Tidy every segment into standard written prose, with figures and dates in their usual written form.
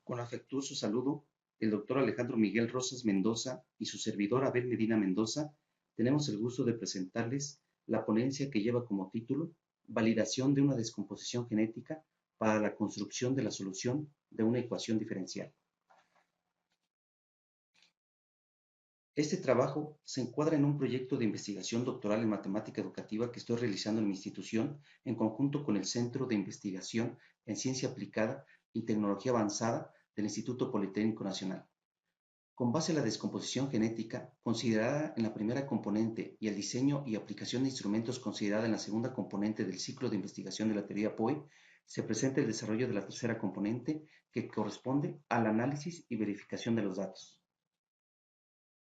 Con afectuoso saludo, el doctor Alejandro Miguel Rosas Mendoza y su servidor Abel Medina Mendoza, tenemos el gusto de presentarles la ponencia que lleva como título Validación de una descomposición genética para la construcción de la solución de una ecuación diferencial. Este trabajo se encuadra en un proyecto de investigación doctoral en matemática educativa que estoy realizando en mi institución en conjunto con el Centro de Investigación en Ciencia Aplicada y Tecnología Avanzada del Instituto Politécnico Nacional. Con base a la descomposición genética, considerada en la primera componente, y el diseño y aplicación de instrumentos considerada en la segunda componente del ciclo de investigación de la teoría POE, se presenta el desarrollo de la tercera componente, que corresponde al análisis y verificación de los datos.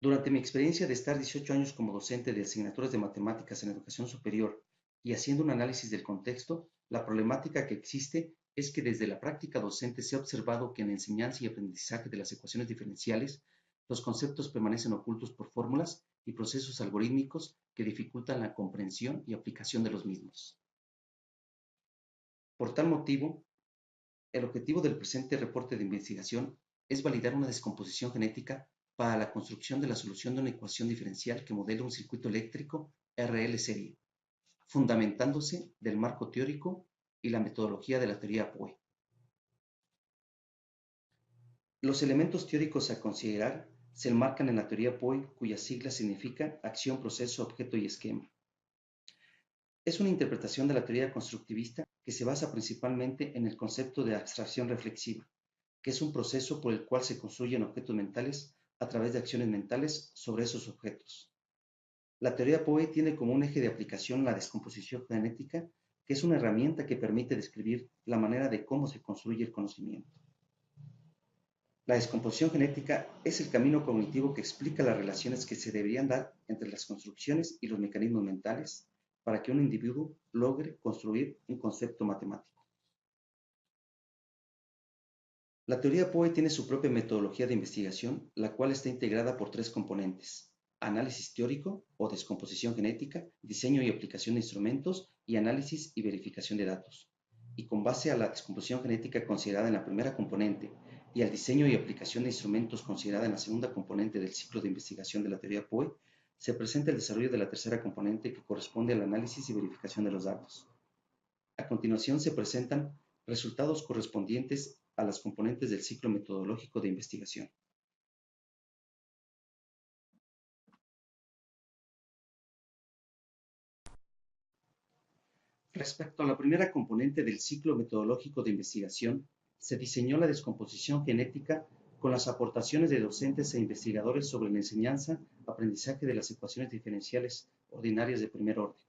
Durante mi experiencia de estar 18 años como docente de asignaturas de matemáticas en educación superior y haciendo un análisis del contexto, la problemática que existe es que desde la práctica docente se ha observado que en enseñanza y aprendizaje de las ecuaciones diferenciales, los conceptos permanecen ocultos por fórmulas y procesos algorítmicos que dificultan la comprensión y aplicación de los mismos. Por tal motivo, el objetivo del presente reporte de investigación es validar una descomposición genética para la construcción de la solución de una ecuación diferencial que modela un circuito eléctrico RL serie, fundamentándose del marco teórico y la metodología de la teoría POE. Los elementos teóricos a considerar se enmarcan en la teoría POE, cuyas siglas significan acción, proceso, objeto y esquema. Es una interpretación de la teoría constructivista que se basa principalmente en el concepto de abstracción reflexiva, que es un proceso por el cual se construyen objetos mentales a través de acciones mentales sobre esos objetos. La teoría POE tiene como un eje de aplicación la descomposición genética, que es una herramienta que permite describir la manera de cómo se construye el conocimiento. La descomposición genética es el camino cognitivo que explica las relaciones que se deberían dar entre las construcciones y los mecanismos mentales para que un individuo logre construir un concepto matemático. La teoría POE tiene su propia metodología de investigación, la cual está integrada por tres componentes: análisis teórico o descomposición genética, diseño y aplicación de instrumentos, y análisis y verificación de datos. Y con base a la descomposición genética considerada en la primera componente y al diseño y aplicación de instrumentos considerada en la segunda componente del ciclo de investigación de la teoría POE, se presenta el desarrollo de la tercera componente, que corresponde al análisis y verificación de los datos. A continuación se presentan resultados correspondientes a las componentes del ciclo metodológico de investigación. Respecto a la primera componente del ciclo metodológico de investigación, se diseñó la descomposición genética con las aportaciones de docentes e investigadores sobre la enseñanza, aprendizaje de las ecuaciones diferenciales ordinarias de primer orden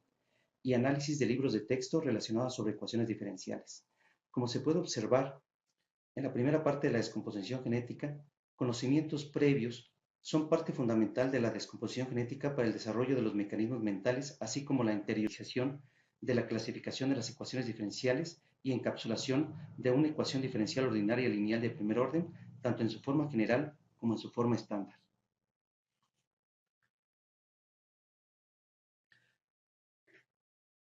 y análisis de libros de texto relacionados sobre ecuaciones diferenciales. Como se puede observar, en la primera parte de la descomposición genética, conocimientos previos son parte fundamental de la descomposición genética para el desarrollo de los mecanismos mentales, así como la interiorización de la clasificación de las ecuaciones diferenciales y encapsulación de una ecuación diferencial ordinaria lineal de primer orden, tanto en su forma general como en su forma estándar.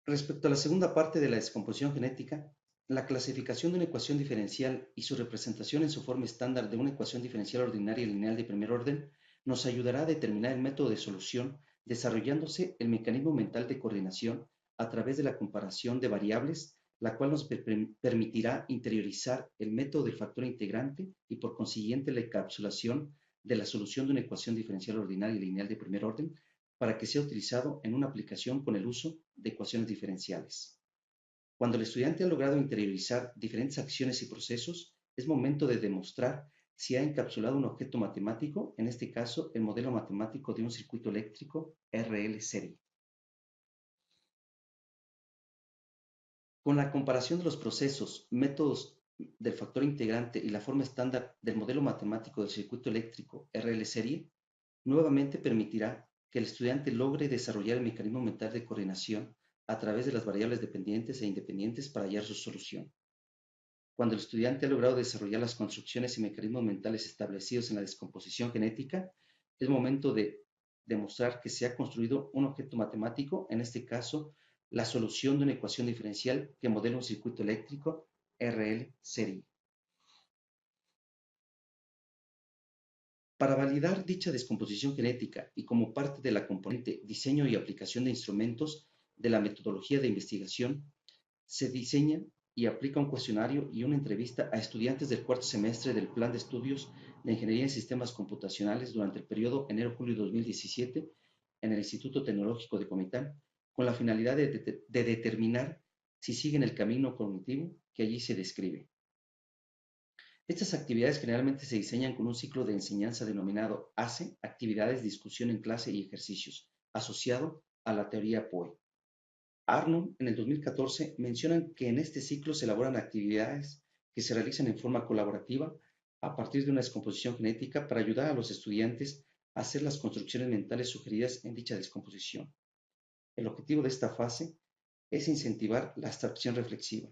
Respecto a la segunda parte de la descomposición genética, la clasificación de una ecuación diferencial y su representación en su forma estándar de una ecuación diferencial ordinaria lineal de primer orden nos ayudará a determinar el método de solución, desarrollándose el mecanismo mental de coordinación a través de la comparación de variables, la cual nos permitirá interiorizar el método del factor integrante y por consiguiente la encapsulación de la solución de una ecuación diferencial ordinaria lineal de primer orden para que sea utilizado en una aplicación con el uso de ecuaciones diferenciales. Cuando el estudiante ha logrado interiorizar diferentes acciones y procesos, es momento de demostrar si ha encapsulado un objeto matemático, en este caso el modelo matemático de un circuito eléctrico RL serie. Con la comparación de los procesos, métodos del factor integrante y la forma estándar del modelo matemático del circuito eléctrico RL serie, nuevamente permitirá que el estudiante logre desarrollar el mecanismo mental de coordinación a través de las variables dependientes e independientes para hallar su solución. Cuando el estudiante ha logrado desarrollar las construcciones y mecanismos mentales establecidos en la descomposición genética, es momento de demostrar que se ha construido un objeto matemático, en este caso, la solución de una ecuación diferencial que modela un circuito eléctrico RL serie. Para validar dicha descomposición genética y como parte de la componente diseño y aplicación de instrumentos de la metodología de investigación, se diseña y aplica un cuestionario y una entrevista a estudiantes del cuarto semestre del Plan de Estudios de Ingeniería en Sistemas Computacionales durante el periodo enero-julio de 2017 en el Instituto Tecnológico de Comitán, con la finalidad de determinar si siguen el camino cognitivo que allí se describe. Estas actividades generalmente se diseñan con un ciclo de enseñanza denominado ACE, actividades, discusión en clase y ejercicios, asociado a la teoría POE. Arnold, en el 2014, mencionan que en este ciclo se elaboran actividades que se realizan en forma colaborativa a partir de una descomposición genética para ayudar a los estudiantes a hacer las construcciones mentales sugeridas en dicha descomposición. El objetivo de esta fase es incentivar la abstracción reflexiva.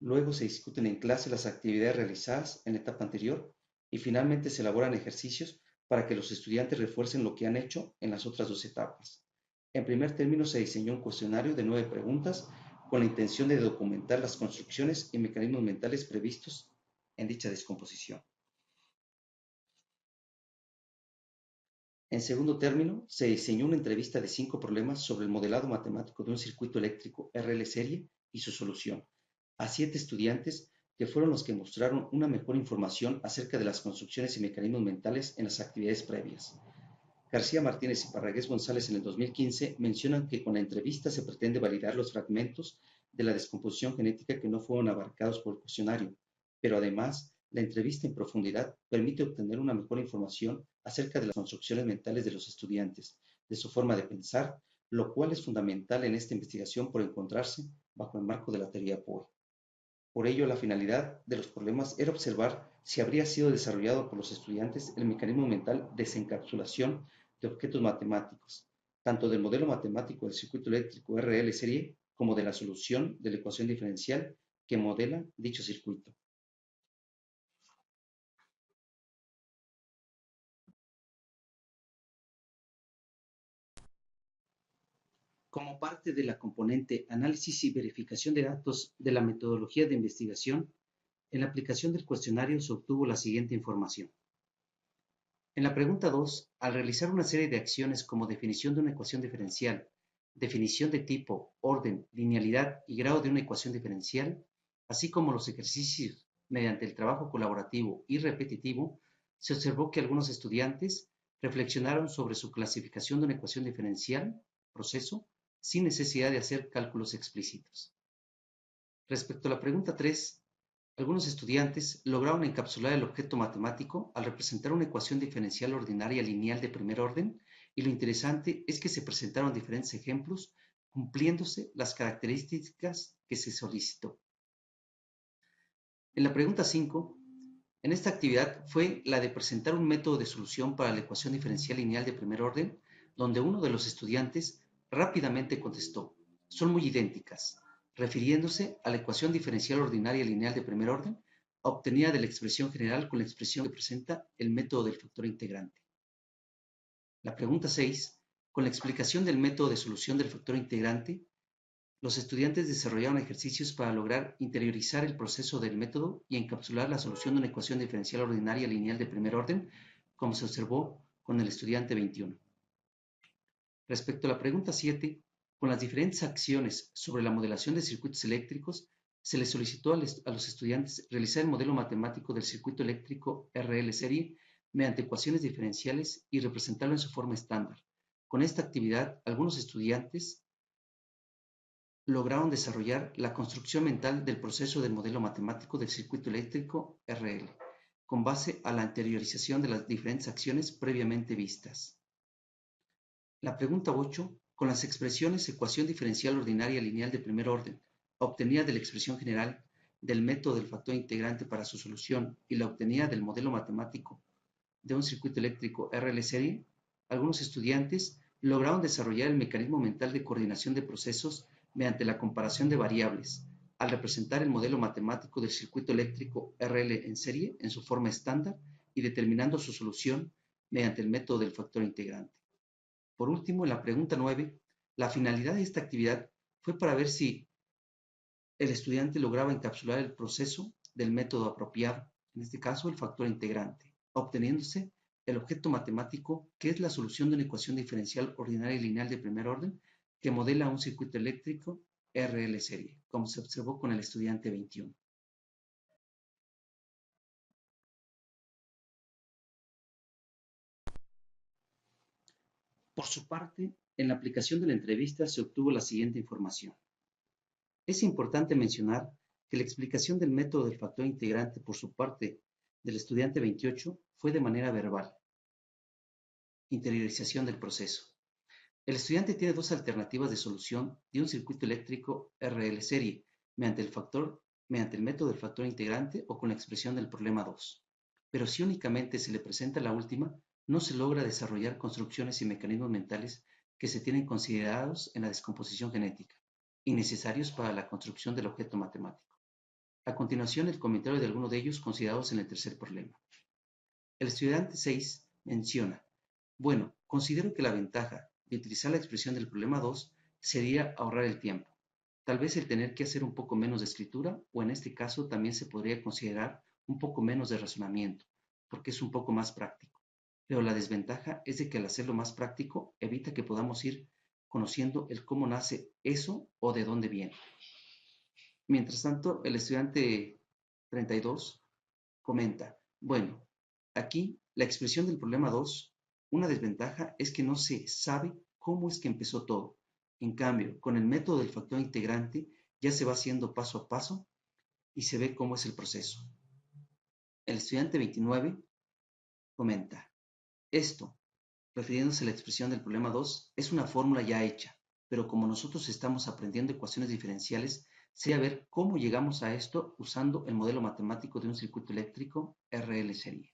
Luego se discuten en clase las actividades realizadas en la etapa anterior y finalmente se elaboran ejercicios para que los estudiantes refuercen lo que han hecho en las otras dos etapas. En primer término se diseñó un cuestionario de 9 preguntas con la intención de documentar las construcciones y mecanismos mentales previstos en dicha descomposición. En segundo término, se diseñó una entrevista de 5 problemas sobre el modelado matemático de un circuito eléctrico RL serie y su solución, a 7 estudiantes que fueron los que mostraron una mejor información acerca de las construcciones y mecanismos mentales en las actividades previas. García Martínez y Parragués González en el 2015 mencionan que con la entrevista se pretende validar los fragmentos de la descomposición genética que no fueron abarcados por el cuestionario, pero además la entrevista en profundidad permite obtener una mejor información acerca de las construcciones mentales de los estudiantes, de su forma de pensar, lo cual es fundamental en esta investigación por encontrarse bajo el marco de la teoría POE. Por ello, la finalidad de los problemas era observar si habría sido desarrollado por los estudiantes el mecanismo mental de desencapsulación de objetos matemáticos, tanto del modelo matemático del circuito eléctrico RL serie como de la solución de la ecuación diferencial que modela dicho circuito. Como parte de la componente análisis y verificación de datos de la metodología de investigación, en la aplicación del cuestionario se obtuvo la siguiente información. En la pregunta 2, al realizar una serie de acciones como definición de una ecuación diferencial, definición de tipo, orden, linealidad y grado de una ecuación diferencial, así como los ejercicios mediante el trabajo colaborativo y repetitivo, se observó que algunos estudiantes reflexionaron sobre su clasificación de una ecuación diferencial, proceso, sin necesidad de hacer cálculos explícitos. Respecto a la pregunta 3, algunos estudiantes lograron encapsular el objeto matemático al representar una ecuación diferencial ordinaria lineal de primer orden, y lo interesante es que se presentaron diferentes ejemplos cumpliéndose las características que se solicitó. En la pregunta 5, en esta actividad fue la de presentar un método de solución para la ecuación diferencial lineal de primer orden, donde uno de los estudiantes rápidamente contestó: son muy idénticas, refiriéndose a la ecuación diferencial ordinaria lineal de primer orden, obtenida de la expresión general con la expresión que presenta el método del factor integrante. La pregunta 6, con la explicación del método de solución del factor integrante, los estudiantes desarrollaron ejercicios para lograr interiorizar el proceso del método y encapsular la solución de una ecuación diferencial ordinaria lineal de primer orden, como se observó con el estudiante 21. Respecto a la pregunta 7, con las diferentes acciones sobre la modelación de circuitos eléctricos, se les solicitó a los estudiantes realizar el modelo matemático del circuito eléctrico RL serie mediante ecuaciones diferenciales y representarlo en su forma estándar. Con esta actividad, algunos estudiantes lograron desarrollar la construcción mental del proceso del modelo matemático del circuito eléctrico RL, con base a la anteriorización de las diferentes acciones previamente vistas. La pregunta 8, con las expresiones ecuación diferencial ordinaria lineal de primer orden, obtenida de la expresión general del método del factor integrante para su solución y la obtenida del modelo matemático de un circuito eléctrico RL serie, algunos estudiantes lograron desarrollar el mecanismo mental de coordinación de procesos mediante la comparación de variables, al representar el modelo matemático del circuito eléctrico RL en serie en su forma estándar y determinando su solución mediante el método del factor integrante. Por último, en la pregunta 9, la finalidad de esta actividad fue para ver si el estudiante lograba encapsular el proceso del método apropiado, en este caso el factor integrante, obteniéndose el objeto matemático, que es la solución de una ecuación diferencial ordinaria y lineal de primer orden que modela un circuito eléctrico RL serie, como se observó con el estudiante 21. Por su parte, en la aplicación de la entrevista se obtuvo la siguiente información. Es importante mencionar que la explicación del método del factor integrante por su parte del estudiante 28 fue de manera verbal, interiorización del proceso. El estudiante tiene dos alternativas de solución de un circuito eléctrico RL serie, mediante el método del factor integrante o con la expresión del problema 2. Pero si únicamente se le presenta la última, no se logra desarrollar construcciones y mecanismos mentales que se tienen considerados en la descomposición genética y necesarios para la construcción del objeto matemático. A continuación, el comentario de alguno de ellos considerados en el tercer problema. El estudiante 6 menciona: bueno, considero que la ventaja de utilizar la expresión del problema 2 sería ahorrar el tiempo. Tal vez el tener que hacer un poco menos de escritura, o en este caso también se podría considerar un poco menos de razonamiento, porque es un poco más práctico. Pero la desventaja es de que al hacerlo más práctico evita que podamos ir conociendo el cómo nace eso o de dónde viene. Mientras tanto, el estudiante 32 comenta: bueno, aquí la expresión del problema 2, una desventaja es que no se sabe cómo es que empezó todo. En cambio, con el método del factor integrante ya se va haciendo paso a paso y se ve cómo es el proceso. El estudiante 29 comenta: esto, refiriéndose a la expresión del problema 2, es una fórmula ya hecha, pero como nosotros estamos aprendiendo ecuaciones diferenciales, sería ver cómo llegamos a esto usando el modelo matemático de un circuito eléctrico RL serie.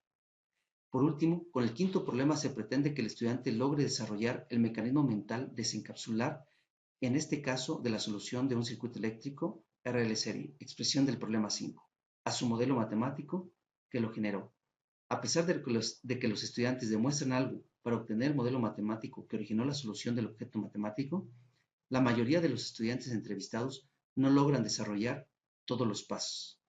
Por último, con el quinto problema se pretende que el estudiante logre desarrollar el mecanismo mental desencapsular, en este caso de la solución de un circuito eléctrico RL serie, expresión del problema 5, a su modelo matemático que lo generó. A pesar de que los estudiantes demuestran algo para obtener el modelo matemático que originó la solución del objeto matemático, la mayoría de los estudiantes entrevistados no logran desarrollar todos los pasos.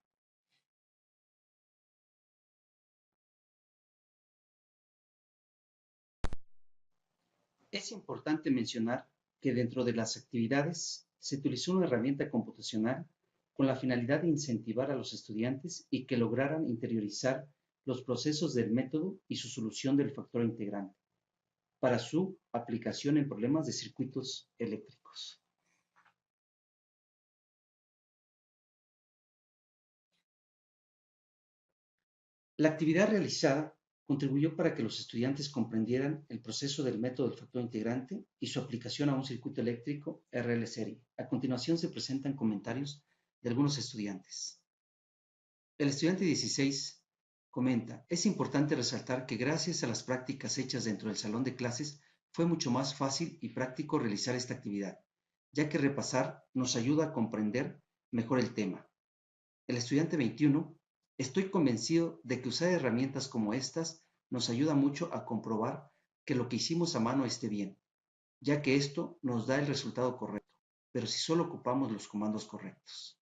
Es importante mencionar que dentro de las actividades se utilizó una herramienta computacional con la finalidad de incentivar a los estudiantes y que lograran interiorizar los procesos del método y su solución del factor integrante para su aplicación en problemas de circuitos eléctricos. La actividad realizada contribuyó para que los estudiantes comprendieran el proceso del método del factor integrante y su aplicación a un circuito eléctrico RL serie. A continuación se presentan comentarios de algunos estudiantes. El estudiante 16 comenta: es importante resaltar que gracias a las prácticas hechas dentro del salón de clases fue mucho más fácil y práctico realizar esta actividad, ya que repasar nos ayuda a comprender mejor el tema. El estudiante 21: estoy convencido de que usar herramientas como estas nos ayuda mucho a comprobar que lo que hicimos a mano esté bien, ya que esto nos da el resultado correcto, pero si solo ocupamos los comandos correctos.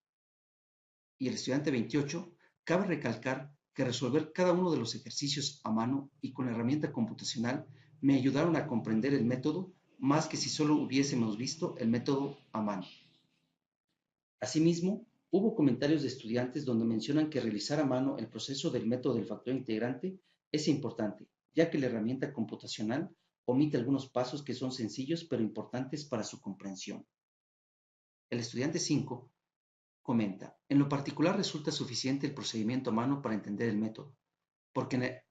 Y el estudiante 28: cabe recalcar que resolver cada uno de los ejercicios a mano y con la herramienta computacional me ayudaron a comprender el método más que si solo hubiésemos visto el método a mano. Asimismo, hubo comentarios de estudiantes donde mencionan que realizar a mano el proceso del método del factor integrante es importante, ya que la herramienta computacional omite algunos pasos que son sencillos pero importantes para su comprensión. El estudiante 5 comenta: en lo particular resulta suficiente el procedimiento a mano para entender el método, porque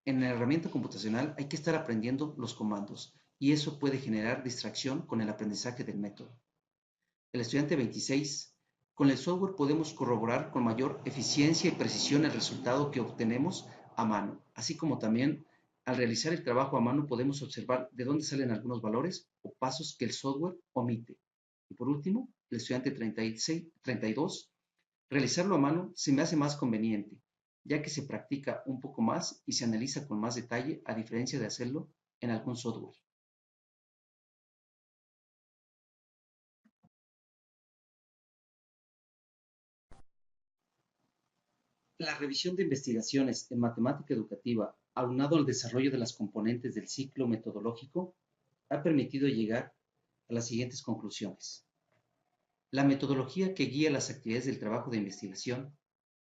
en la herramienta computacional hay que estar aprendiendo los comandos y eso puede generar distracción con el aprendizaje del método. El estudiante 26: con el software podemos corroborar con mayor eficiencia y precisión el resultado que obtenemos a mano, así como también al realizar el trabajo a mano podemos observar de dónde salen algunos valores o pasos que el software omite. Y por último, el estudiante 32: realizarlo a mano se me hace más conveniente, ya que se practica un poco más y se analiza con más detalle a diferencia de hacerlo en algún software. La revisión de investigaciones en matemática educativa aunado al desarrollo de las componentes del ciclo metodológico, ha permitido llegar a las siguientes conclusiones. La metodología que guía las actividades del trabajo de investigación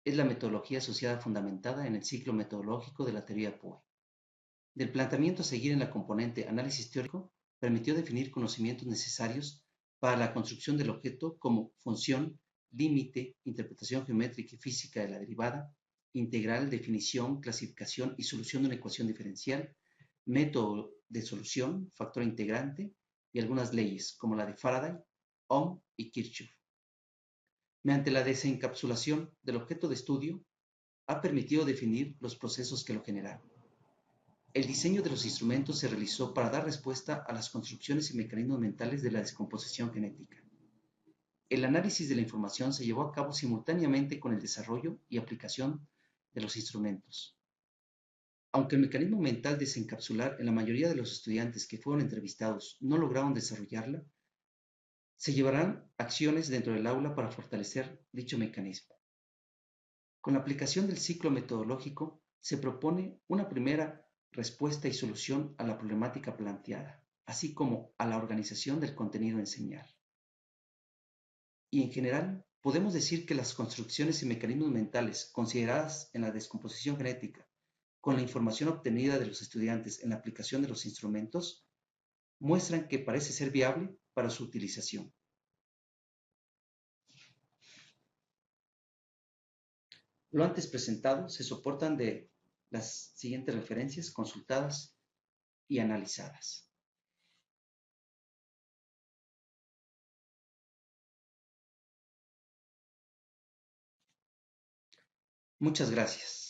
es la metodología asociada fundamentada en el ciclo metodológico de la teoría POE. Del planteamiento a seguir en la componente análisis teórico, permitió definir conocimientos necesarios para la construcción del objeto como función, límite, interpretación geométrica y física de la derivada, integral, definición, clasificación y solución de una ecuación diferencial, método de solución, factor integrante y algunas leyes como la de Faraday, Ohm y Kirchhoff. Mediante la desencapsulación del objeto de estudio, ha permitido definir los procesos que lo generaron. El diseño de los instrumentos se realizó para dar respuesta a las construcciones y mecanismos mentales de la descomposición genética. El análisis de la información se llevó a cabo simultáneamente con el desarrollo y aplicación de los instrumentos. Aunque el mecanismo mental desencapsular en la mayoría de los estudiantes que fueron entrevistados no lograron desarrollarla, se llevarán acciones dentro del aula para fortalecer dicho mecanismo. Con la aplicación del ciclo metodológico se propone una primera respuesta y solución a la problemática planteada, así como a la organización del contenido a enseñar. Y en general, podemos decir que las construcciones y mecanismos mentales consideradas en la descomposición genética, con la información obtenida de los estudiantes en la aplicación de los instrumentos, muestran que parece ser viable para su utilización. Lo antes presentado se soportan de las siguientes referencias consultadas y analizadas. Muchas gracias.